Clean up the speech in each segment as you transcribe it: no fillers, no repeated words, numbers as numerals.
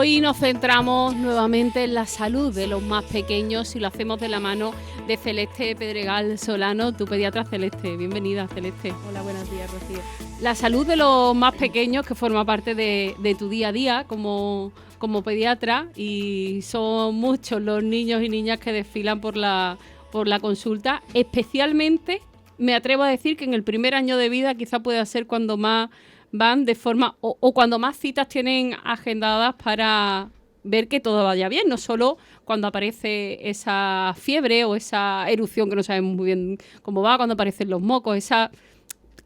Hoy nos centramos nuevamente en la salud de los más pequeños y lo hacemos de la mano de Celeste Pedregal Solano, tu pediatra. Celeste. Bienvenida, Celeste. Hola, buenos días, Rocío. La salud de los más pequeños, que forma parte de tu día a día como pediatra, y son muchos los niños y niñas que desfilan por la consulta. Especialmente, me atrevo a decir que en el primer año de vida quizá pueda ser cuando más van de forma o cuando más citas tienen agendadas para ver que todo vaya bien, no solo cuando aparece esa fiebre o esa erupción que no sabemos muy bien cómo va, cuando aparecen los mocos,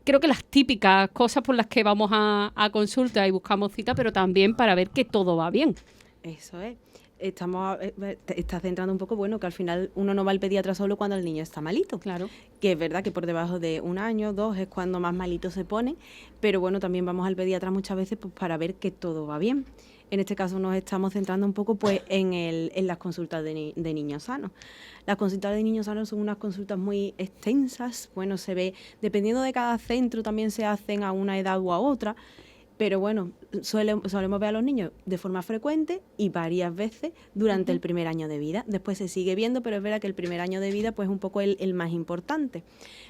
creo que las típicas cosas por las que vamos a consulta y buscamos cita, pero también para ver que todo va bien. Eso es. Estás centrando un poco, bueno, que al final uno no va al pediatra solo cuando el niño está malito. Claro. Que es verdad que por debajo de 1 año, 2 es cuando más malito se pone, pero bueno, también vamos al pediatra muchas veces pues, para ver que todo va bien. En este caso nos estamos centrando un poco pues en las consultas de niños sanos. Las consultas de niños sanos son unas consultas muy extensas, bueno, se ve, dependiendo de cada centro también se hacen a una edad u a otra, pero bueno, solemos ver a los niños de forma frecuente y varias veces durante el primer año de vida. Después se sigue viendo, pero es verdad que el primer año de vida pues es un poco el más importante.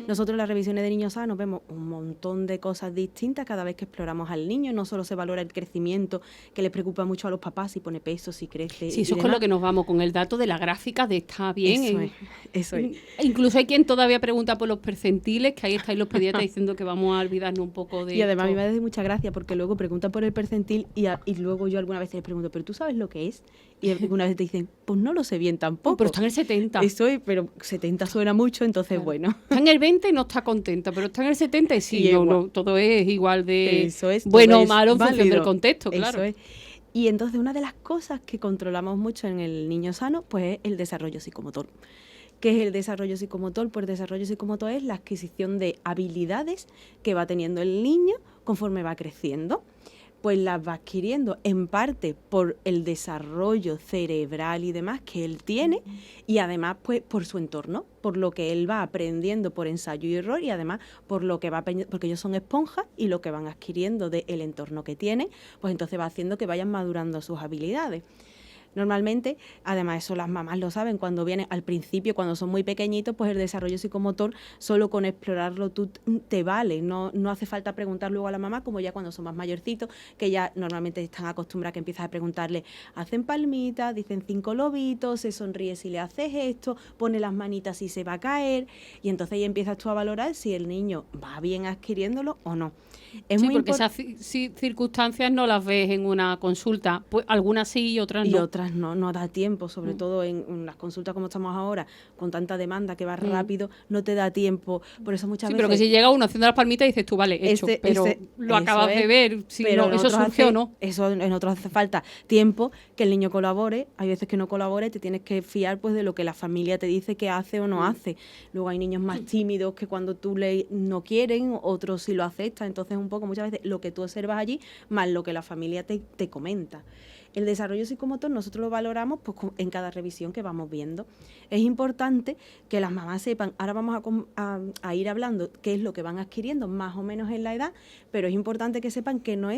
Nosotros en las revisiones de niños sanos vemos un montón de cosas distintas cada vez que exploramos al niño. No solo se valora el crecimiento, que les preocupa mucho a los papás, si pone peso, si crece. Sí, eso es con lo que nos vamos, con el dato de la gráfica de está bien. Eso es. Incluso hay quien todavía pregunta por los percentiles, que ahí estáis los pediatras diciendo que vamos a olvidarnos un poco de Y además esto. a mí me hace mucha gracia porque luego preguntan por el percentil y luego yo alguna vez les pregunto, ¿pero tú sabes lo que es? Y alguna vez te dicen, pues no lo sé bien tampoco. Pero está en el 70. Eso es, pero 70 suena mucho, entonces claro. Bueno. Está en el 20 y no está contenta, pero está en el 70 y sí, no, todo es igual de eso es, bueno o malo en función del contexto, claro. Eso es. Y entonces una de las cosas que controlamos mucho en el niño sano, pues es el desarrollo psicomotor. ¿Qué es el desarrollo psicomotor? Pues el desarrollo psicomotor es la adquisición de habilidades que va teniendo el niño conforme va creciendo. Pues las va adquiriendo en parte por el desarrollo cerebral y demás que él tiene y además pues por su entorno, por lo que él va aprendiendo por ensayo y error y además por lo que porque ellos son esponjas y lo que van adquiriendo del entorno que tienen, pues entonces va haciendo que vayan madurando sus habilidades. Normalmente, además eso las mamás lo saben, cuando vienen al principio, cuando son muy pequeñitos, pues el desarrollo psicomotor, solo con explorarlo tú te vale, no hace falta preguntar luego a la mamá, como ya cuando son más mayorcitos, que ya normalmente están acostumbrados que empiezas a preguntarle, hacen palmitas, dicen 5 lobitos, se sonríe si le haces esto, pone las manitas si se va a caer, y entonces ahí empiezas tú a valorar si el niño va bien adquiriéndolo o no. Sí, porque esas circunstancias no las ves en una consulta, pues algunas sí y otras no. Y otras no da tiempo, sobre todo en las consultas como estamos ahora, con tanta demanda que va rápido, no te da tiempo, por eso muchas veces... Sí, pero que si llega uno haciendo las palmitas dices tú, vale, hecho, pero lo acabas de ver, si pero no, eso surgió o no. Eso en otros hace falta tiempo, que el niño colabore, hay veces que no colabore, te tienes que fiar pues de lo que la familia te dice que hace o no hace. Luego hay niños más tímidos que cuando tú no quieren, otros sí lo aceptan, entonces un poco muchas veces lo que tú observas allí más lo que la familia te comenta. El desarrollo psicomotor nosotros lo valoramos pues, en cada revisión que vamos viendo. Es importante que las mamás sepan, ahora vamos a ir hablando qué es lo que van adquiriendo más o menos en la edad, pero es importante que sepan que no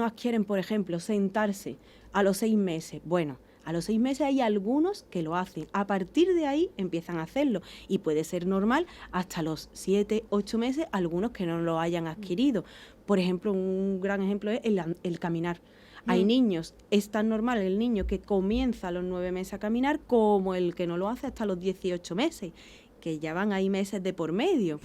adquieren, por ejemplo, sentarse a los 6 meses. Bueno, a los 6 meses hay algunos que lo hacen. A partir de ahí empiezan a hacerlo. Y puede ser normal hasta los 7, 8 meses, algunos que no lo hayan adquirido. Por ejemplo, un gran ejemplo es el caminar. Hay niños, es tan normal el niño que comienza a los 9 meses a caminar como el que no lo hace hasta los 18 meses. Que ya van ahí meses de por medio.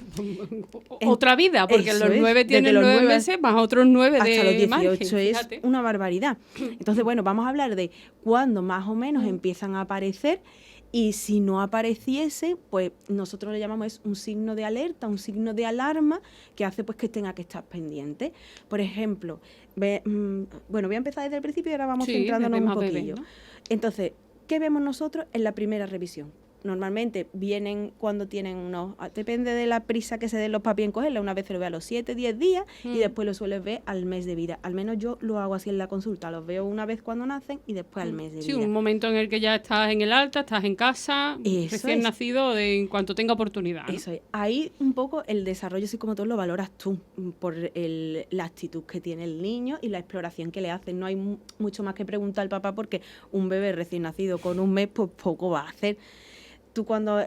Otra vida, porque los 9 tienen 9 meses más otros 9 hasta de los 18 margen, es fíjate. una barbaridad. Entonces, bueno, vamos a hablar de cuándo más o menos empiezan a aparecer y si no apareciese, pues nosotros le llamamos un signo de alerta, un signo de alarma que hace pues que tenga que estar pendiente. Por ejemplo, voy a empezar desde el principio y ahora vamos centrándonos un poquillo. Bebé, ¿no? Entonces, ¿qué vemos nosotros en la primera revisión? normalmente vienen cuando tienen unos... Depende de la prisa que se den los papis en cogerla. Una vez se lo ve a los 7, 10 días y después lo sueles ver al mes de vida. Al menos yo lo hago así en la consulta. Los veo una vez cuando nacen y después al mes de vida. Sí, un momento en el que ya estás en el alta, estás en casa, recién nacido, en cuanto tenga oportunidad, ¿no? Eso es. Ahí un poco el desarrollo psicomotor lo valoras tú por la actitud que tiene el niño y la exploración que le haces. No hay mucho más que preguntar al papá porque un bebé recién nacido con un mes, pues poco va a hacer. Tú cuando...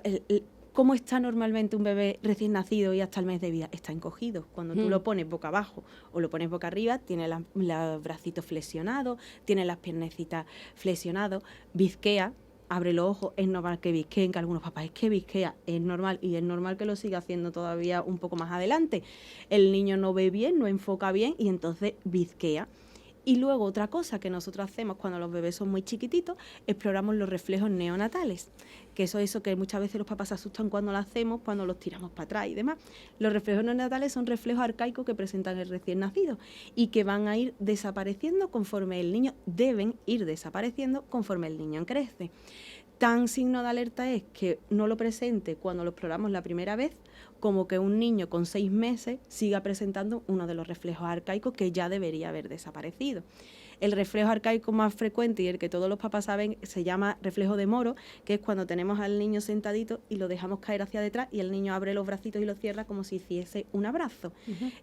¿Cómo está normalmente un bebé recién nacido y hasta el mes de vida? Está encogido. Cuando tú lo pones boca abajo o lo pones boca arriba, tiene los bracitos flexionados, tiene las piernecitas flexionadas, bizquea, abre los ojos, es normal que bizqueen, que algunos papás es que bizquea, es normal y es normal que lo siga haciendo todavía un poco más adelante. El niño no ve bien, no enfoca bien y entonces bizquea. Y luego otra cosa que nosotros hacemos cuando los bebés son muy chiquititos, exploramos los reflejos neonatales, que eso que muchas veces los papás se asustan cuando lo hacemos, cuando los tiramos para atrás y demás. Los reflejos neonatales son reflejos arcaicos que presentan el recién nacido y que van a ir desapareciendo conforme el niño, deben ir desapareciendo conforme el niño crece. Tan signo de alerta es que no lo presente cuando lo exploramos la primera vez, como que un niño con 6 meses siga presentando uno de los reflejos arcaicos que ya debería haber desaparecido. El reflejo arcaico más frecuente y el que todos los papás saben se llama reflejo de Moro, que es cuando tenemos al niño sentadito y lo dejamos caer hacia detrás y el niño abre los bracitos y los cierra como si hiciese un abrazo.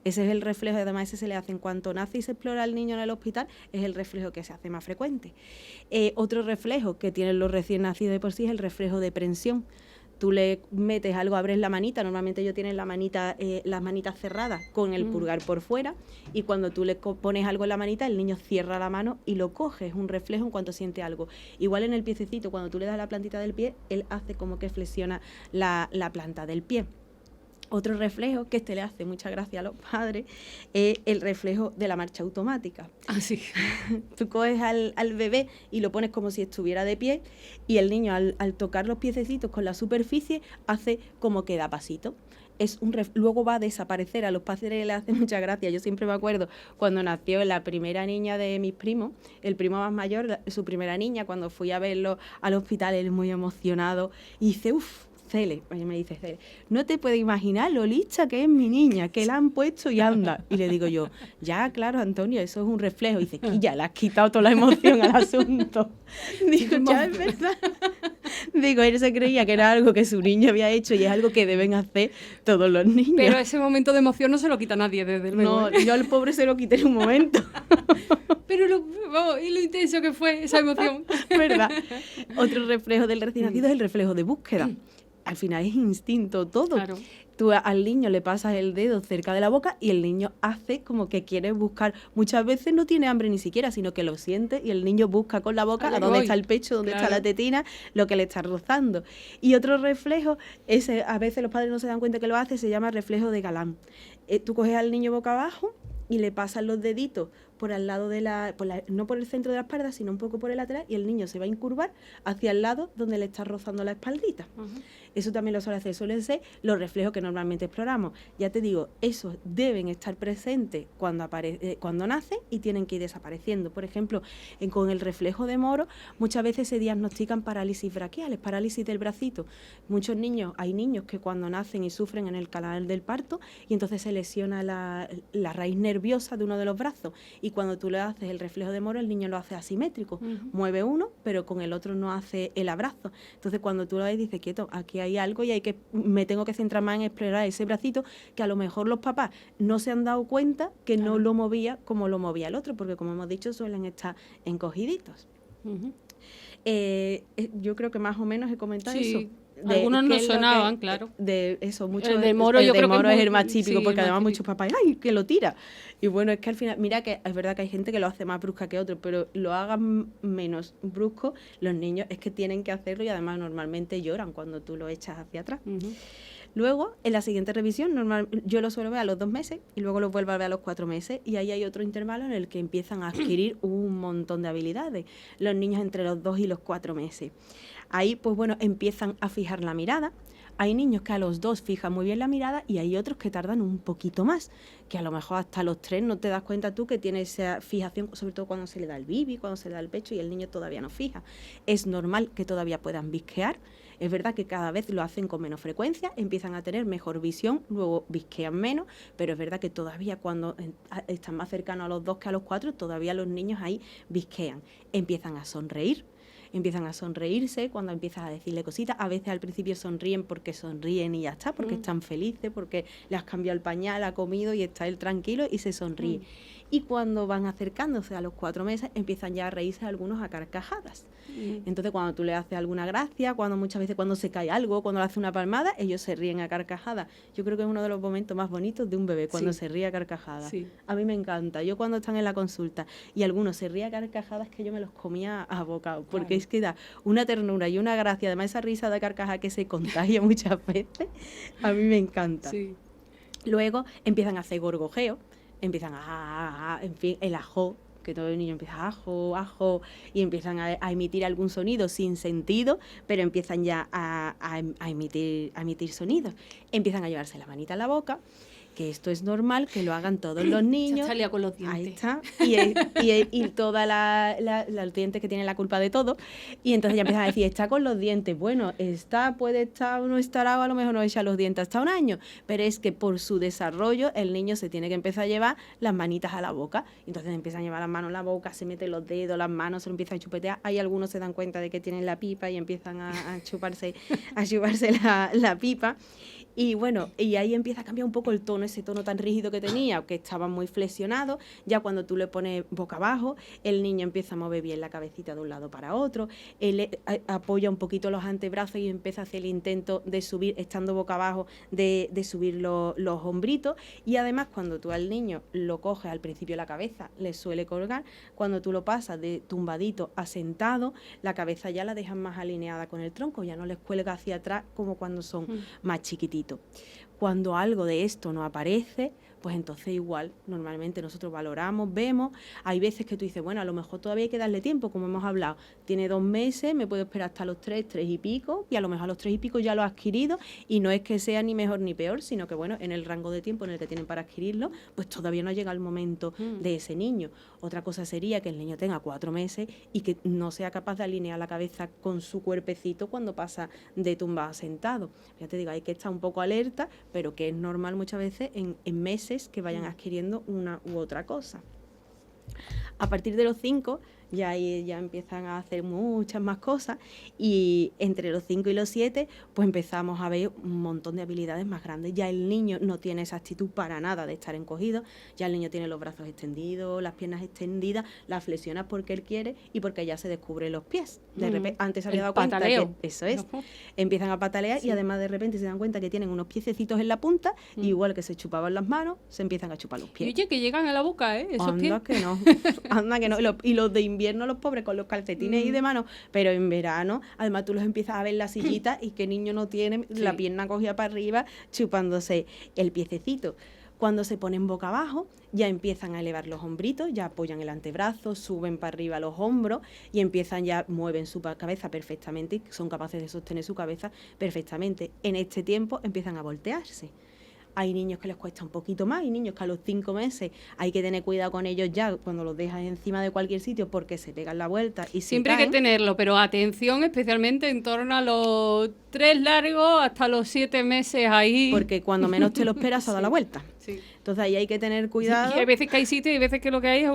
Ese es el reflejo, y además ese se le hace en cuanto nace y se explora al niño en el hospital, es el reflejo que se hace más frecuente. Otro reflejo que tienen los recién nacidos de por sí es el reflejo de prensión. Tú le metes algo, abres la manita, normalmente ellos tienen las manitas cerradas con el pulgar por fuera y cuando tú le pones algo en la manita, el niño cierra la mano y lo coge, es un reflejo en cuanto siente algo. Igual en el piececito, cuando tú le das la plantita del pie, él hace como que flexiona la planta del pie. Otro reflejo que le hace mucha gracia a los padres es el reflejo de la marcha automática. Ah, sí. Tú coges al bebé y lo pones como si estuviera de pie y el niño al tocar los piececitos con la superficie hace como que da pasito. Luego va a desaparecer. A los padres les hace mucha gracia. Yo siempre me acuerdo cuando nació la primera niña de mis primos, el primo más mayor, su primera niña, cuando fui a verlo al hospital, él muy emocionado y dice, Cele, me dice Cele, no te puedes imaginar lo lista que es mi niña, que la han puesto y anda. Y le digo yo, ya, claro, Antonio, eso es un reflejo. Y dice, que ya le has quitado toda la emoción al asunto. Digo, ya es verdad. Digo, él se creía que era algo que su niño había hecho y es algo que deben hacer todos los niños. Pero ese momento de emoción no se lo quita nadie desde el No, yo al pobre se lo quité en un momento. Pero y lo intenso que fue esa emoción. ¿Verdad? Otro reflejo del recién nacido es el reflejo de búsqueda. Al final es instinto todo. Claro. Tú al niño le pasas el dedo cerca de la boca y el niño hace como que quiere buscar. Muchas veces no tiene hambre ni siquiera, sino que lo siente y el niño busca con la boca a dónde está el pecho, dónde está la tetina, lo que le está rozando. Y otro reflejo, a veces los padres no se dan cuenta que lo hace, se llama reflejo de Galán. Tú coges al niño boca abajo y le pasas los deditos por al lado no por el centro de la espalda, sino un poco por el lateral, y el niño se va a incurvar hacia el lado donde le está rozando la espaldita. Eso también lo suele hacer, suelen ser los reflejos que normalmente exploramos. Ya te digo, esos deben estar presentes cuando nacen y tienen que ir desapareciendo. Por ejemplo, con el reflejo de Moro, muchas veces se diagnostican parálisis braquiales, parálisis del bracito. Hay niños que cuando nacen y sufren en el canal del parto y entonces se lesiona la raíz nerviosa de uno de los brazos y cuando tú le haces el reflejo de Moro, el niño lo hace asimétrico. Mueve uno, pero con el otro no hace el abrazo. Entonces, cuando tú lo ves, dices, quieto, aquí hay algo y me tengo que centrar más en explorar ese bracito que a lo mejor los papás no se han dado cuenta que no lo movía como lo movía el otro, porque como hemos dicho, suelen estar encogiditos. Yo creo que más o menos he comentado eso. Algunos no sonaban, claro. De eso, mucho. El de Moro, yo creo que es el más típico, sí, porque además típico. Muchos papás, ¡ay, que lo tira! Y bueno, es que al final, mira que es verdad que hay gente que lo hace más brusca que otros, pero lo hagan menos brusco, los niños es que tienen que hacerlo y además normalmente lloran cuando tú lo echas hacia atrás. Luego, en la siguiente revisión, yo lo suelo ver a los 2 meses y luego lo vuelvo a ver a los 4 meses y ahí hay otro intervalo en el que empiezan a adquirir un montón de habilidades, los niños entre los 2 y los 4 meses. Ahí, pues bueno, empiezan a fijar la mirada. Hay niños que a los 2 fijan muy bien la mirada y hay otros que tardan un poquito más, que a lo mejor hasta los 3 no te das cuenta tú que tiene esa fijación, sobre todo cuando se le da el bibi, cuando se le da el pecho y el niño todavía no fija. Es normal que todavía puedan bizquear, Es verdad que cada vez lo hacen con menos frecuencia, empiezan a tener mejor visión, luego visquean menos, pero es verdad que todavía cuando están más cercanos a los 2 que a los 4, todavía los niños ahí visquean. Empiezan a sonreír. Empiezan a sonreírse cuando empiezas a decirle cositas. A veces al principio sonríen porque sonríen y ya está, porque están felices, porque le has cambiado el pañal, ha comido y está él tranquilo y se sonríe. Y cuando van acercándose a los 4 meses, empiezan ya a reírse algunos a carcajadas. Entonces, cuando tú le haces alguna gracia, muchas veces cuando se cae algo, cuando le hace una palmada, ellos se ríen a carcajadas. Yo creo que es uno de los momentos más bonitos de un bebé, cuando se ríe a carcajadas. Sí. A mí me encanta. Yo cuando están en la consulta y algunos se ríen a carcajadas, que yo me los comía a bocado, porque es que da una ternura y una gracia, además esa risa de carcajada que se contagia muchas veces, a mí me encanta. Sí. Luego empiezan a hacer gorgojeo, empiezan en fin, el ajo, que todo el niño empieza ajo, y empiezan a emitir algún sonido sin sentido, pero empiezan ya a emitir sonidos. Empiezan a llevarse la manita a la boca, que esto es normal, que lo hagan todos los niños. Se salía con los dientes. Ahí está. Y toda los dientes que tienen la culpa de todo. Y entonces ya empiezan a decir, está con los dientes. Bueno, puede estar o no estará, o a lo mejor no echa los dientes hasta un año. Pero es que por su desarrollo el niño se tiene que empezar a llevar las manitas a la boca. Entonces empiezan a llevar las manos a la boca, se meten los dedos, las manos, se lo empiezan a chupetear. Hay algunos se dan cuenta de que tienen la pipa y empiezan a chuparse la pipa. Y bueno, y ahí empieza a cambiar un poco el tono, ese tono tan rígido que tenía, que estaba muy flexionado. Ya cuando tú le pones boca abajo, el niño empieza a mover bien la cabecita de un lado para otro, él apoya un poquito los antebrazos y empieza a hacer el intento de subir, estando boca abajo, de subir los hombritos. Y además, cuando tú al niño lo coges al principio la cabeza, le suele colgar. Cuando tú lo pasas de tumbadito a sentado, la cabeza ya la dejas más alineada con el tronco, ya no les cuelga hacia atrás como cuando son más chiquititos. Cuando algo de esto no aparece, pues entonces igual, normalmente nosotros valoramos, vemos, hay veces que tú dices, bueno, a lo mejor todavía hay que darle tiempo, como hemos hablado, tiene 2 meses, me puedo esperar hasta los 3 y pico, y a lo mejor a los 3 y pico ya lo ha adquirido, y no es que sea ni mejor ni peor, sino que bueno, en el rango de tiempo en el que tienen para adquirirlo, pues todavía no llega el momento de ese niño. Otra cosa sería que el niño tenga 4 meses y que no sea capaz de alinear la cabeza con su cuerpecito cuando pasa de tumbado a sentado. Ya te digo, hay que estar un poco alerta, pero que es normal muchas veces en meses que vayan adquiriendo una u otra cosa. A partir de los 5 ya empiezan a hacer muchas más cosas, y entre los 5 y los 7 pues empezamos a ver un montón de habilidades más grandes. Ya el niño no tiene esa actitud para nada de estar encogido, ya el niño tiene los brazos extendidos, las piernas extendidas, las flexiona porque él quiere y porque ya se descubre los pies. De repente, antes se había dado cuenta que eso es, empiezan a patalear y además de repente se dan cuenta que tienen unos piececitos en la punta, y igual que se chupaban las manos, se empiezan a chupar los pies. Y oye, que llegan a la boca, esos pies. Anda que no. Y los de invierno, los pobres con los calcetines y de mano, pero en verano, además tú los empiezas a ver en la sillita y qué niño no tiene la pierna cogida para arriba chupándose el piececito. Cuando se ponen boca abajo, ya empiezan a elevar los hombritos, ya apoyan el antebrazo, suben para arriba los hombros y mueven su cabeza perfectamente y son capaces de sostener su cabeza perfectamente. En este tiempo empiezan a voltearse. Hay niños que les cuesta un poquito más, hay niños que a los 5 meses hay que tener cuidado con ellos ya cuando los dejas encima de cualquier sitio porque se pegan la vuelta y siempre hay que tenerlo, pero atención especialmente en torno a los 3 largos hasta los 7 meses ahí. Porque cuando menos te lo esperas se da la vuelta. Sí. Entonces ahí hay que tener cuidado. Sí, y hay veces que hay sitio y hay veces que lo que hay es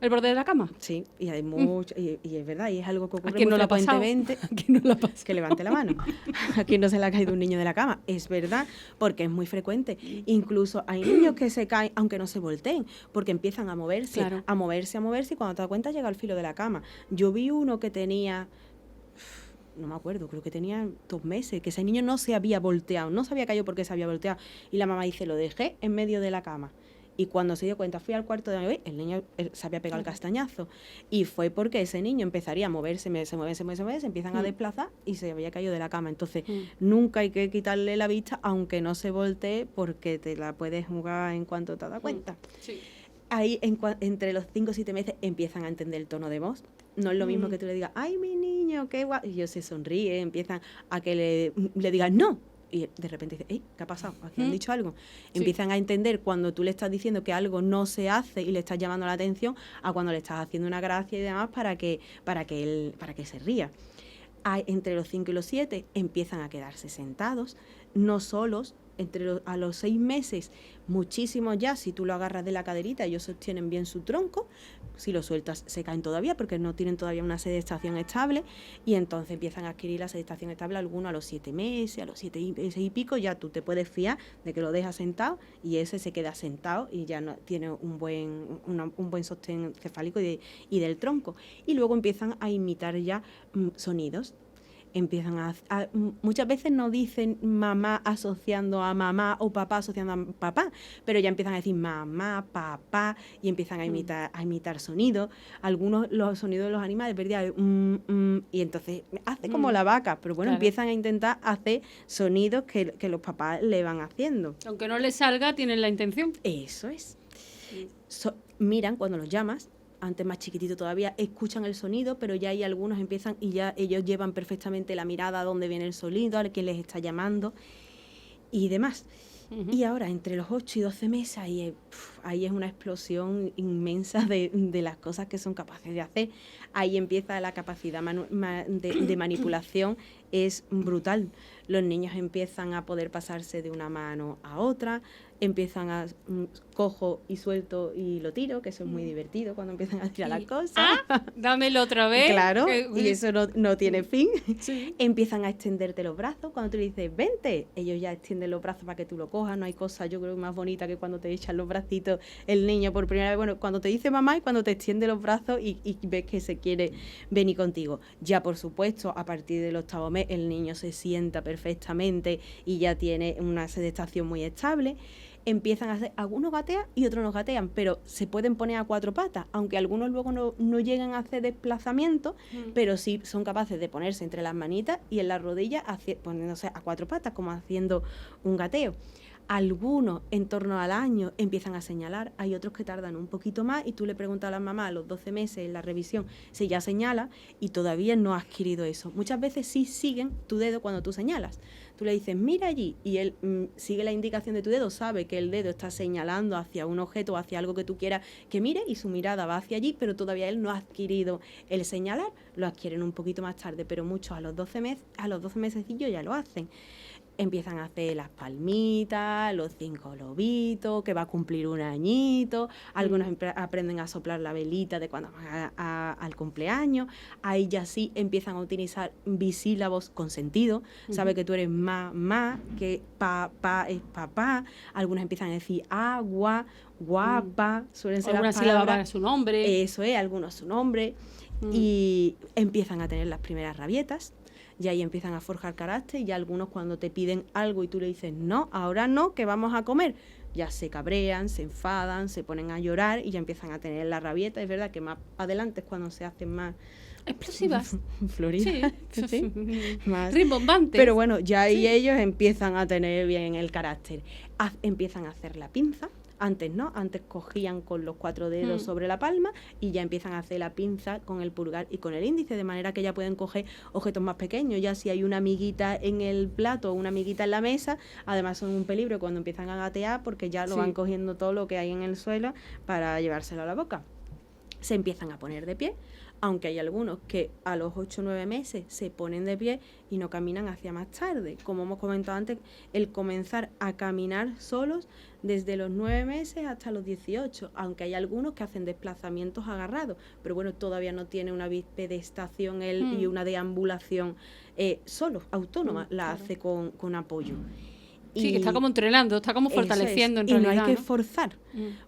el borde de la cama. Sí, y hay mucho, y es verdad, y es algo que ocurre muy frecuentemente. ¿A quién no la pasa? Que levante la mano. ¿A quién no se le ha caído un niño de la cama? Es verdad, porque es muy frecuente. Incluso hay niños que se caen aunque no se volteen, porque empiezan a moverse, a moverse, y cuando te das cuenta llega al filo de la cama. Yo vi uno que tenía... no me acuerdo, creo que tenía 2 meses, que ese niño no se había volteado, no se había caído porque se había volteado. Y la mamá dice, lo dejé en medio de la cama. Y cuando se dio cuenta, fui al cuarto de mi bebé, el niño se había pegado el castañazo. Y fue porque ese niño empezaría a moverse, se empiezan a desplazar y se había caído de la cama. Entonces, nunca hay que quitarle la vista, aunque no se voltee, porque te la puedes jugar en cuanto te das cuenta. Sí. Ahí, entre los 5 y 7 meses, empiezan a entender el tono de voz. No es lo mismo que tú le digas, ¡ay, mi niño, qué guay! Y ellos se sonríen, empiezan a que le digan ¡no! Y de repente dice, ¿qué ha pasado? ¿Aquí han dicho algo? Sí. Empiezan a entender cuando tú le estás diciendo que algo no se hace y le estás llamando la atención, a cuando le estás haciendo una gracia y demás para que se ría. Entre los 5 y los 7 empiezan a quedarse sentados, no solos. A los 6 meses, muchísimos ya, si tú lo agarras de la caderita, ellos sostienen bien su tronco. Si lo sueltas, se caen todavía porque no tienen todavía una sedestación estable, y entonces empiezan a adquirir la sedestación estable algunos a los 7 meses, a los 7 meses y pico. Ya tú te puedes fiar de que lo dejas sentado y ese se queda sentado y ya no tiene un buen sostén cefálico y del tronco. Y luego empiezan a imitar ya sonidos. Empiezan muchas veces no dicen mamá asociando a mamá o papá asociando a papá, pero ya empiezan a decir mamá, papá, y empiezan a imitar sonidos. Algunos, los sonidos de los animales, ¿verdad? Y entonces hace como la vaca, pero bueno, claro, empiezan a intentar hacer sonidos que los papás le van haciendo. aunque no les salga, tienen la intención. Eso es. Miran cuando los llamas. Antes más chiquitito todavía, escuchan el sonido, pero ya hay algunos empiezan y ya ellos llevan perfectamente la mirada a dónde viene el sonido, a quién les está llamando y demás. Y ahora, entre los 8 y 12 meses, ahí es una explosión inmensa de las cosas que son capaces de hacer. Ahí empieza la capacidad de manipulación, es brutal. Los niños empiezan a poder pasarse de una mano a otra, empiezan a cojo y suelto y lo tiro, que eso es muy divertido cuando empiezan a tirar las cosas. Dámelo otra vez. Claro, y eso no tiene fin. Sí. Empiezan a extenderte los brazos. Cuando tú le dices, vente, ellos ya extienden los brazos para que tú lo cojas. No hay cosa, yo creo, más bonita que cuando te echan los bracitos el niño por primera vez. Bueno, cuando te dice mamá y cuando te extiende los brazos y ves que se quiere venir contigo. Ya, por supuesto, a partir del 8º mes, el niño se sienta perfectamente y ya tiene una sedestación muy estable. Empiezan a hacer, algunos gatean y otros no gatean, pero se pueden poner a 4 patas, aunque algunos luego no llegan a hacer desplazamiento, pero sí son capaces de ponerse entre las manitas y en las rodillas poniéndose a 4 patas, como haciendo un gateo. Algunos en torno al año empiezan a señalar, hay otros que tardan un poquito más y tú le preguntas a la mamá a los 12 meses en la revisión si ya señala y todavía no ha adquirido eso. Muchas veces sí siguen tu dedo cuando tú señalas. Tú le dices, mira allí, y él sigue la indicación de tu dedo, sabe que el dedo está señalando hacia un objeto o hacia algo que tú quieras que mire y su mirada va hacia allí, pero todavía él no ha adquirido el señalar, lo adquieren un poquito más tarde, pero muchos a los 12 mesecillos ya lo hacen. Empiezan a hacer las palmitas, los 5 lobitos, que va a cumplir un añito. Algunos aprenden a soplar la velita de cuando van al cumpleaños. Ahí ya sí empiezan a utilizar bisílabos con sentido. Sabe que tú eres mamá, que papá es papá. Algunos empiezan a decir agua, guapa. Suelen ser algunas las palabras. sílabas para su nombre. Eso es, algunos su nombre. Y empiezan a tener las primeras rabietas. Y ahí empiezan a forjar carácter y ya algunos cuando te piden algo y tú le dices no, ahora no, que vamos a comer, ya se cabrean, se enfadan, se ponen a llorar y ya empiezan a tener la rabieta. Es verdad que más adelante es cuando se hacen más explosivas, floridas, sí. más Rimbombantes. pero bueno, ya ahí ellos empiezan a tener bien el carácter, empiezan a hacer la pinza. Antes no, antes cogían con los 4 dedos sobre la palma y ya empiezan a hacer la pinza con el pulgar y con el índice, de manera que ya pueden coger objetos más pequeños. Ya si hay una amiguita en el plato o una amiguita en la mesa, además son un peligro cuando empiezan a gatear porque ya lo van cogiendo todo lo que hay en el suelo para llevárselo a la boca. Se empiezan a poner de pie, aunque hay algunos que a los 8 o 9 meses se ponen de pie y no caminan hacia más tarde. Como hemos comentado antes, el comenzar a caminar solos desde los 9 meses hasta los 18, aunque hay algunos que hacen desplazamientos agarrados, pero bueno, todavía no tiene una bipedestación y una deambulación solo, autónoma, la hace con apoyo. Sí, que está como entrenando, está como fortaleciendo en realidad. Y no hay que forzar,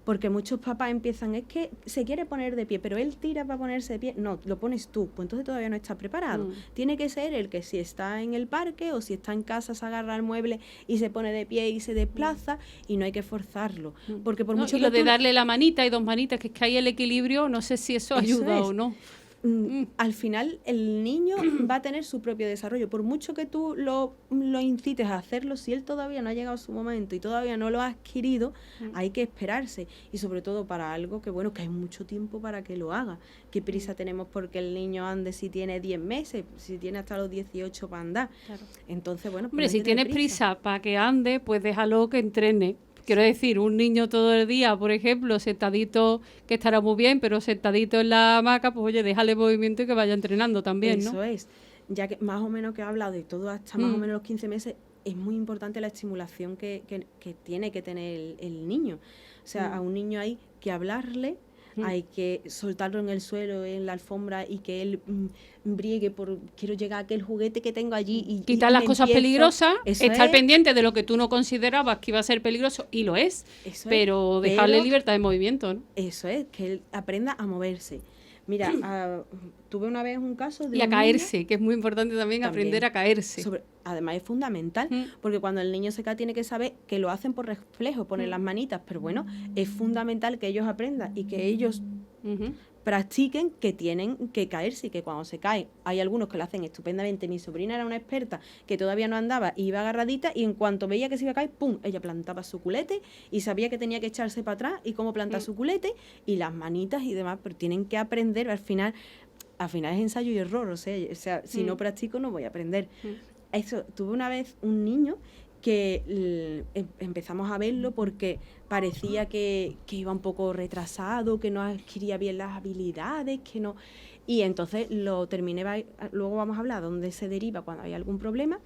porque muchos papás empiezan, es que se quiere poner de pie, pero él tira para ponerse de pie. No, lo pones tú, pues entonces todavía no está preparado. Tiene que ser el que si está en el parque o si está en casa se agarra el mueble y se pone de pie y se desplaza y no hay que forzarlo. Porque por mucho y lo de darle la manita y 2 manitas, que es que hay el equilibrio, no sé si eso ayuda o no. Al final el niño va a tener su propio desarrollo. Por mucho que tú lo incites a hacerlo, si él todavía no ha llegado a su momento y todavía no lo ha adquirido, hay que esperarse. Y sobre todo para algo que hay mucho tiempo para que lo haga. ¿Qué prisa tenemos porque el niño ande si tiene 10 meses, si tiene hasta los 18 para andar? Claro. Entonces, bueno, hombre, si tienes prisa para que ande, pues déjalo que entrene. Quiero decir, un niño todo el día, por ejemplo, sentadito, que estará muy bien, pero sentadito en la hamaca, pues oye, déjale movimiento y que vaya entrenando también, ¿no? Eso es. ya que más o menos que he hablado de todo hasta más o menos los 15 meses, es muy importante la estimulación que tiene que tener el niño. O sea, a un niño hay que hablarle, hay que soltarlo en el suelo, en la alfombra, y que él briegue por quiero llegar a aquel juguete que tengo allí. Y quitar las cosas peligrosas, estar pendiente de lo que tú no considerabas que iba a ser peligroso, y lo es, pero dejarle libertad de movimiento, ¿no? Eso es, que él aprenda a moverse. Mira, tuve una vez un caso de y a caerse, que es muy importante también aprender a caerse. Además es fundamental, porque cuando el niño se cae tiene que saber que lo hacen por reflejo, poner las manitas, pero bueno, es fundamental que ellos aprendan y que ellos practiquen que tienen que caerse, y que cuando se caen, hay algunos que lo hacen estupendamente. Mi sobrina era una experta que todavía no andaba, iba agarradita, y en cuanto veía que se iba a caer, ¡pum!, ella plantaba su culete y sabía que tenía que echarse para atrás y cómo plantar su culete y las manitas y demás, pero tienen que aprender. Al final es ensayo y error, o sea si no practico no voy a aprender. Eso, tuve una vez un niño que empezamos a verlo porque parecía que iba un poco retrasado, que no adquiría bien las habilidades, que no... Y entonces lo terminé, luego vamos a hablar dónde se deriva cuando hay algún problema,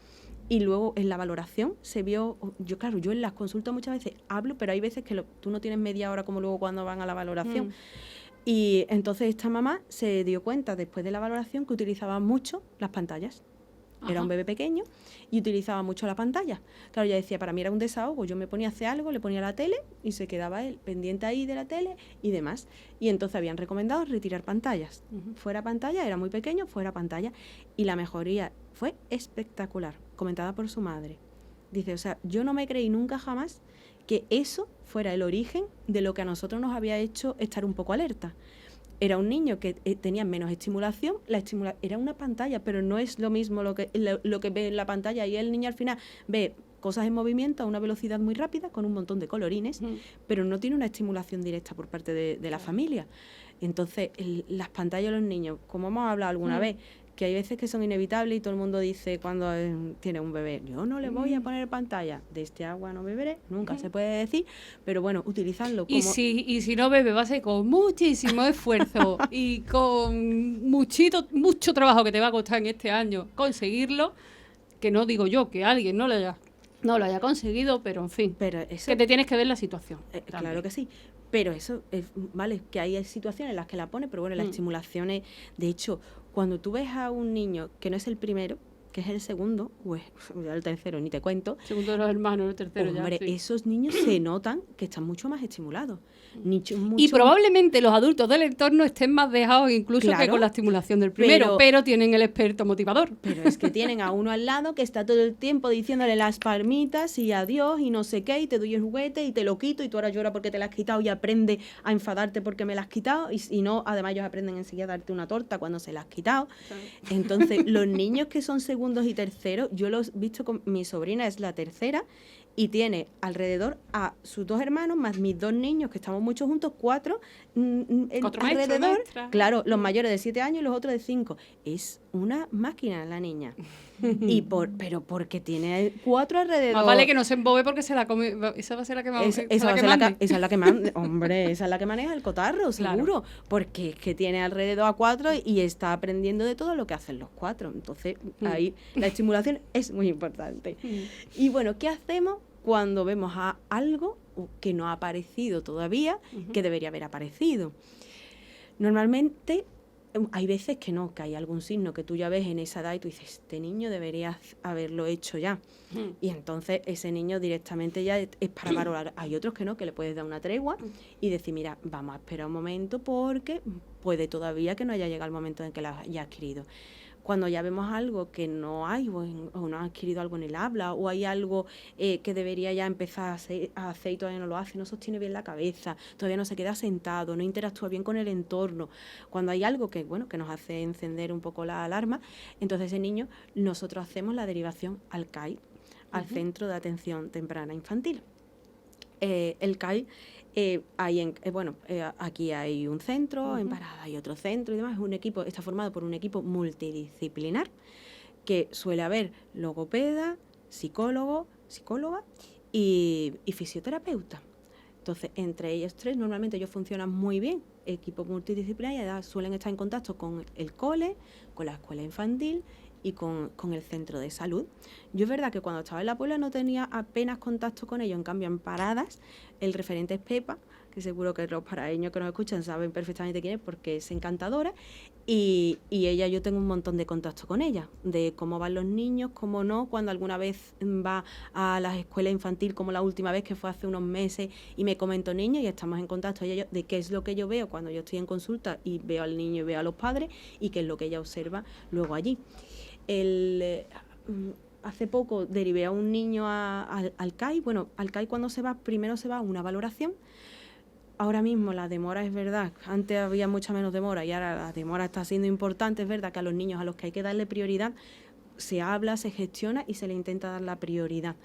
y luego en la valoración se vio... Yo en las consultas muchas veces hablo, pero hay veces que tú no tienes media hora como luego cuando van a la valoración. Y entonces esta mamá se dio cuenta después de la valoración que utilizaba mucho las pantallas. Era un bebé pequeño y utilizaba mucho la pantalla. Claro, ella decía, para mí era un desahogo. Yo me ponía a hacer algo, le ponía la tele y se quedaba él pendiente ahí de la tele y demás. Y entonces habían recomendado retirar pantallas. Fuera pantalla, era muy pequeño, fuera pantalla. Y la mejoría fue espectacular, comentada por su madre. Dice, o sea, yo no me creí nunca jamás que eso fuera el origen de lo que a nosotros nos había hecho estar un poco alerta. Era un niño que tenía menos estimulación, era una pantalla, pero no es lo mismo lo que ve en la pantalla, y el niño al final ve cosas en movimiento a una velocidad muy rápida, con un montón de colorines, pero no tiene una estimulación directa por parte de la familia. Entonces, las pantallas de los niños, como hemos hablado alguna vez, que hay veces que son inevitables y todo el mundo dice cuando tiene un bebé, yo no le voy a poner pantalla, de este agua no beberé, nunca se puede decir, pero bueno, utilizarlo como... Y si no bebe, va a ser con muchísimo esfuerzo y con mucho trabajo que te va a costar en este año conseguirlo, que no digo yo que alguien no lo haya conseguido, pero en fin, pero eso, que te tienes que ver la situación. Claro que sí. Pero eso, vale, que hay situaciones en las que la pone, pero bueno, las estimulaciones, de hecho, cuando tú ves a un niño que no es el primero, que es el segundo, o el tercero, ni te cuento. Segundo de los hermanos, el tercero hombre, ya. Sí. Esos niños se notan que están mucho más estimulados. Y probablemente los adultos del entorno estén más dejados incluso que con la estimulación del primero, pero tienen el experto motivador. Pero es que tienen a uno al lado que está todo el tiempo diciéndole las palmitas y adiós y no sé qué, y te doy el juguete y te lo quito y tú ahora lloras porque te lo has quitado y aprende a enfadarte porque me lo has quitado, y no, además ellos aprenden enseguida a darte una torta cuando se la has quitado. Sí. Entonces, los niños que son segundos y terceros, yo los he visto con mi sobrina, es la tercera, y tiene alrededor a sus dos hermanos, más mis dos niños, que estamos muchos juntos, cuatro alrededor. Claro, los mayores de 7 años y los otros de 5. Es una máquina la niña. Pero porque tiene 4 alrededor. Más vale que no se embobe porque se la come. Esa va a ser la que más. Esa es la que hombre, esa es la que maneja el cotarro, seguro. Claro. Porque es que tiene alrededor a 4 y está aprendiendo de todo lo que hacen los 4. Entonces, ahí la estimulación es muy importante. Y bueno, ¿qué hacemos cuando vemos a algo que no ha aparecido todavía, que debería haber aparecido? Normalmente hay veces que no, que hay algún signo que tú ya ves en esa edad y tú dices, este niño debería haberlo hecho ya. Y entonces ese niño directamente ya es para valorar. Hay otros que no, que le puedes dar una tregua y decir, mira, vamos a esperar un momento porque puede todavía que no haya llegado el momento en que la haya adquirido. Cuando ya vemos algo que no hay, o no ha adquirido algo en el habla, o hay algo que debería ya empezar a hacer y todavía no lo hace, no sostiene bien la cabeza, todavía no se queda sentado, no interactúa bien con el entorno. Cuando hay algo que nos hace encender un poco la alarma, entonces ese niño, nosotros hacemos la derivación al CAI, al Centro de Atención Temprana Infantil. El CAI, aquí hay un centro, en Parada hay otro centro y demás. Está formado por un equipo multidisciplinar que suele haber logopeda, psicóloga y fisioterapeuta. Entonces, entre ellos tres, normalmente ellos funcionan muy bien. Equipo multidisciplinar, y suelen estar en contacto con el cole, con la escuela infantil y con el centro de salud. Yo es verdad que cuando estaba en la Puebla no tenía apenas contacto con ellos, en cambio en Paradas el referente es Pepa, que seguro que los paraeños que nos escuchan saben perfectamente quién es porque es encantadora, y ella, yo tengo un montón de contacto con ella, de cómo van los niños, cómo no, cuando alguna vez va a las escuelas infantil, como la última vez que fue hace unos meses y me comentó niños y estamos en contacto ella y yo, de qué es lo que yo veo cuando yo estoy en consulta y veo al niño y veo a los padres y qué es lo que ella observa luego allí. Hace poco derivé a un niño al CAI. Bueno, al CAI cuando se va, primero se va a una valoración. Ahora mismo la demora es verdad, antes había mucha menos demora y ahora la demora está siendo importante. Es verdad que a los niños a los que hay que darle prioridad se habla, se gestiona y se le intenta dar la prioridad.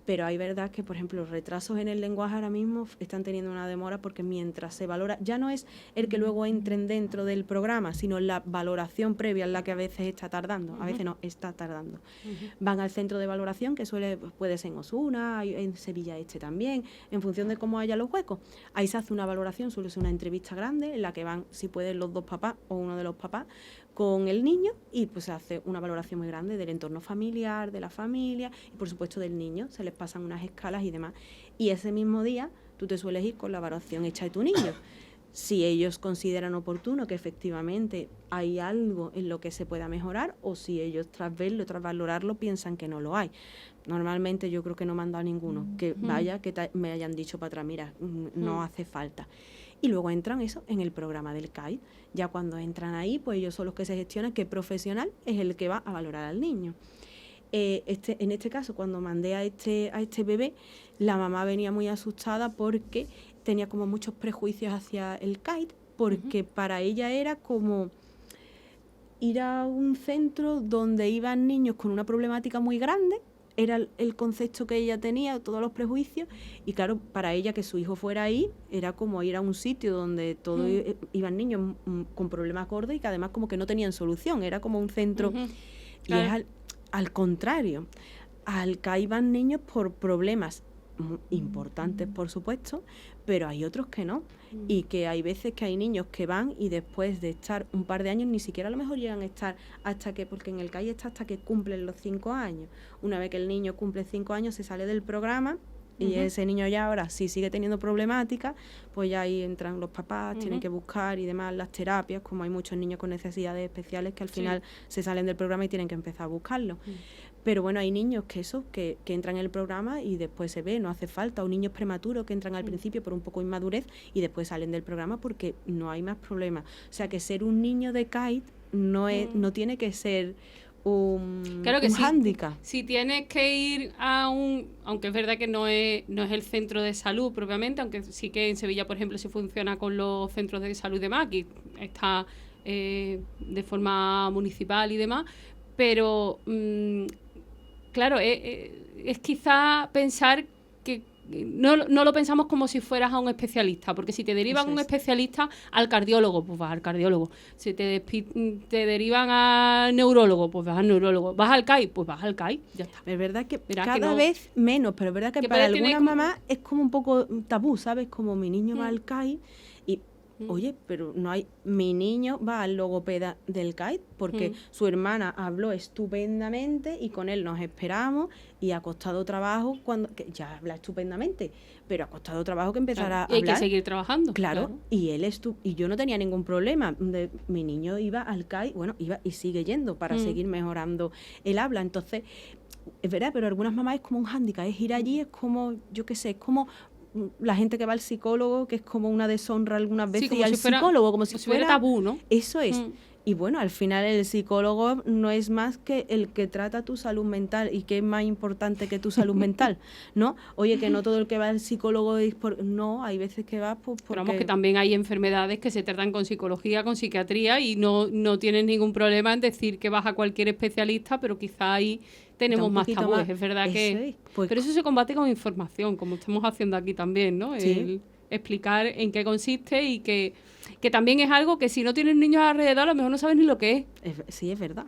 Pero hay verdad que, por ejemplo, los retrasos en el lenguaje ahora mismo están teniendo una demora porque mientras se valora, ya no es el que luego entren dentro del programa, sino la valoración previa en la que a veces está tardando, a veces no, está tardando. Van al centro de valoración, que puede ser en Osuna, en Sevilla Este también, en función de cómo haya los huecos. Ahí se hace una valoración, suele ser una entrevista grande, en la que van, si pueden, los dos papás o uno de los papás, con el niño y pues se hace una valoración muy grande del entorno familiar, de la familia y por supuesto del niño, se les pasan unas escalas y demás. Y ese mismo día tú te sueles ir con la valoración hecha de tu niño. Si ellos consideran oportuno que efectivamente hay algo en lo que se pueda mejorar o si ellos tras verlo, tras valorarlo, piensan que no lo hay. Normalmente yo creo que no me han dado ninguno, que vaya, que me hayan dicho para atrás, mira, no hace falta. Y luego entran en el programa del CAI. Ya cuando entran ahí, pues ellos son los que se gestionan qué profesional es el que va a valorar al niño. En este caso, cuando mandé a este bebé, la mamá venía muy asustada porque tenía como muchos prejuicios hacia el CAI, porque para ella era como ir a un centro donde iban niños con una problemática muy grande. Era el concepto que ella tenía, todos los prejuicios, y claro, para ella que su hijo fuera ahí, era como ir a un sitio donde todos iban niños con problemas gordos y que además como que no tenían solución, era como un centro, y es al contrario, al que iban niños por problemas importantes, por supuesto, pero hay otros que no, y que hay veces que hay niños que van y después de estar un par de años ni siquiera a lo mejor llegan a estar porque en el CAI está hasta que cumplen los 5 años. Una vez que el niño cumple 5 años se sale del programa y ese niño ya ahora si sigue teniendo problemáticas, pues ya ahí entran los papás, tienen que buscar y demás las terapias, como hay muchos niños con necesidades especiales que al final se salen del programa y tienen que empezar a buscarlo. Pero bueno, hay niños que entran en el programa y después se ve, no hace falta, o niños prematuros que entran al principio por un poco de inmadurez y después salen del programa porque no hay más problemas. O sea que ser un niño de CAIT no tiene que ser un hándicap. Si tienes que ir aunque es verdad que no es el centro de salud propiamente, aunque sí que en Sevilla, por ejemplo, sí funciona con los centros de salud y demás, aquí está de forma municipal y demás, pero claro, es quizá pensar que no lo pensamos como si fueras a un especialista, porque si te derivan a un especialista, al cardiólogo, pues vas al cardiólogo. Si te derivan al neurólogo, pues vas al neurólogo. ¿Vas al CAI? Pues vas al CAI, ya está. Es verdad que cada vez menos, pero es verdad que para algunas mamás es como un poco tabú, ¿sabes? Como mi niño va al CAI y oye, pero no hay. Mi niño va al logopeda del CAI porque su hermana habló estupendamente y con él nos esperamos y ha costado trabajo que ya habla estupendamente, pero ha costado trabajo que empezara a hablar. Y hay que seguir trabajando. Claro. Y él y yo no tenía ningún problema. Mi niño iba al CAI, bueno, iba y sigue yendo para seguir mejorando el habla. Entonces, es verdad, pero algunas mamás es como un hándicap, es ir allí, es como, yo qué sé, es como la gente que va al psicólogo, que es como una deshonra algunas veces, y al psicólogo como si fuera tabú, ¿no? Eso es. Y bueno, al final el psicólogo no es más que el que trata tu salud mental y que es más importante que tu salud mental, ¿no? Oye, que no todo el que va al psicólogo es no, hay veces que va pues porque... Pero vamos, que también hay enfermedades que se tratan con psicología, con psiquiatría y no tienes ningún problema en decir que vas a cualquier especialista, pero quizá ahí tenemos más tabúes, es verdad que... Pues, pero eso se combate con información, como estamos haciendo aquí también, ¿no? Sí. El explicar en qué consiste y que también es algo que si no tienes niños alrededor a lo mejor no sabes ni lo que es. Sí, es verdad.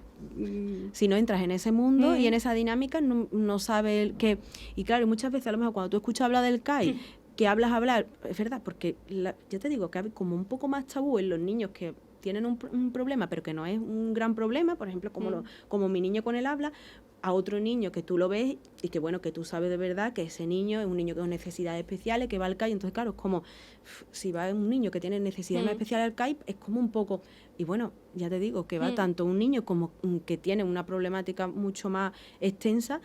Si no entras en ese mundo y en esa dinámica no sabes qué. Y claro, muchas veces a lo mejor cuando tú escuchas hablar del CAI, que hablar, es verdad, porque ya te digo que hay como un poco más tabú en los niños que tienen un problema, pero que no es un gran problema, por ejemplo, como mi niño con el habla, a otro niño que tú lo ves y que, bueno, que tú sabes de verdad que ese niño es un niño con necesidades especiales, que va al CAI, entonces, claro, es como, si va un niño que tiene necesidades más especiales al CAI, es como un poco, y bueno, ya te digo, que va tanto un niño como que tiene una problemática mucho más extensa,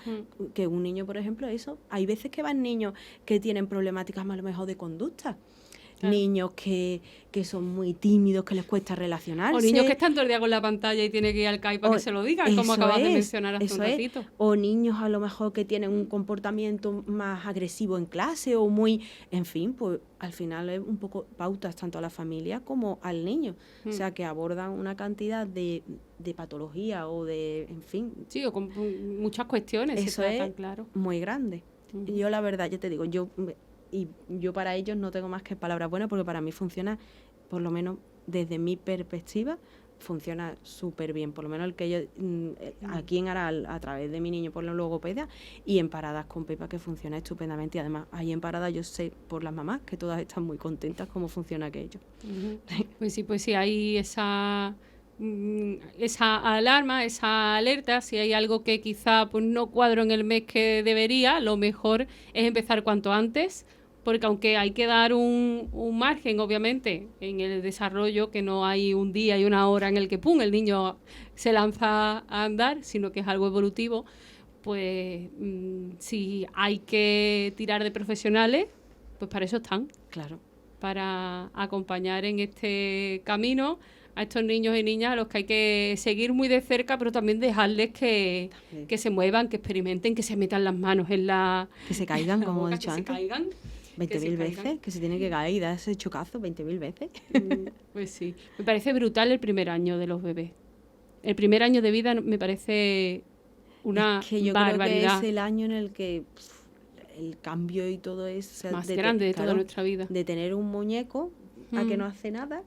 que un niño, por ejemplo, eso, hay veces que van niños que tienen problemáticas más a lo mejor de conducta, claro. Niños que son muy tímidos, que les cuesta relacionarse. O niños que están todo el día con la pantalla y tienen que ir al CAI para que se lo digan, como acabas de mencionar hace un ratito. O niños a lo mejor que tienen un comportamiento más agresivo en clase o muy... En fin, pues al final es un poco pautas tanto a la familia como al niño. O sea, que abordan una cantidad de patología o de... En fin. Sí, o con muchas cuestiones. Eso es claro. Muy grande. Yo la verdad, ya te digo, yo para ellos no tengo más que palabras buenas porque para mí funciona, por lo menos desde mi perspectiva, funciona súper bien. Por lo menos el que yo aquí en Aral, a través de mi niño por la logopedia, y en Paradas con Pepa, que funciona estupendamente. Y además, ahí en Paradas yo sé por las mamás que todas están muy contentas cómo funciona aquello. Pues sí, hay esa alarma, esa alerta. Si hay algo que quizá pues no cuadro en el mes que debería, lo mejor es empezar cuanto antes, porque aunque hay que dar un margen, obviamente, en el desarrollo, que no hay un día y una hora en el que ¡pum!, el niño se lanza a andar, sino que es algo evolutivo, pues si hay que tirar de profesionales, pues para eso están. Claro. Para acompañar en este camino a estos niños y niñas a los que hay que seguir muy de cerca, pero también dejarles que se muevan, que experimenten, que se metan las manos en la... Que se caigan, como he dicho antes. Que se caigan. 20.000 veces, que se tiene que caer y dar ese chocazo 20.000 veces. Pues sí. Me parece brutal el primer año de los bebés. El primer año de vida me parece una es que yo barbaridad. Creo que es el año en el que el cambio y todo es... O sea, más grande de toda nuestra vida. De tener un muñeco a que no hace nada,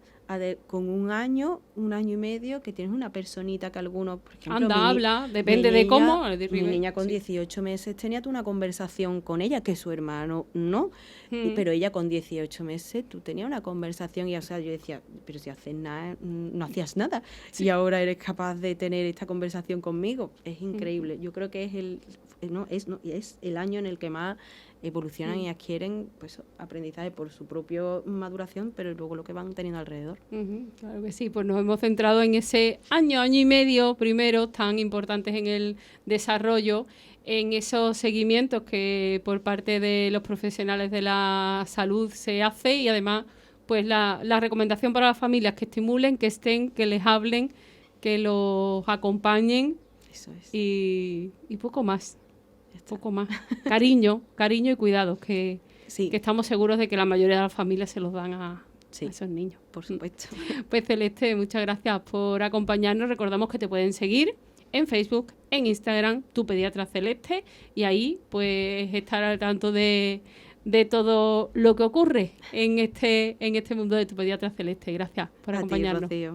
con un año y medio, que tienes una personita que algunos, por ejemplo... habla, depende de cómo. Mi niña con 18 meses tenía tú una conversación con ella, que su hermano no, pero ella con 18 meses tú tenías una conversación y, o sea, yo decía, pero si haces nada, no hacías nada, y ahora eres capaz de tener esta conversación conmigo. Es increíble. Yo creo que es el año en el que más evolucionan y adquieren pues aprendizaje por su propia maduración, pero luego lo que van teniendo alrededor. Claro que sí, pues nos hemos centrado en ese año y medio primero tan importantes en el desarrollo, en esos seguimientos que por parte de los profesionales de la salud se hace, y además pues la recomendación para las familias, que estimulen, que estén, que les hablen, que los acompañen. Eso es. Y poco más. Poco más. Cariño y cuidado, que estamos seguros de que la mayoría de las familias se los dan a esos niños. Por supuesto. Pues Celeste, muchas gracias por acompañarnos. Recordamos que te pueden seguir en Facebook, en Instagram, Tu Pediatra Celeste, y ahí pues estar al tanto de todo lo que ocurre en este mundo de Tu Pediatra Celeste. Gracias por acompañarnos. A ti, Rocío.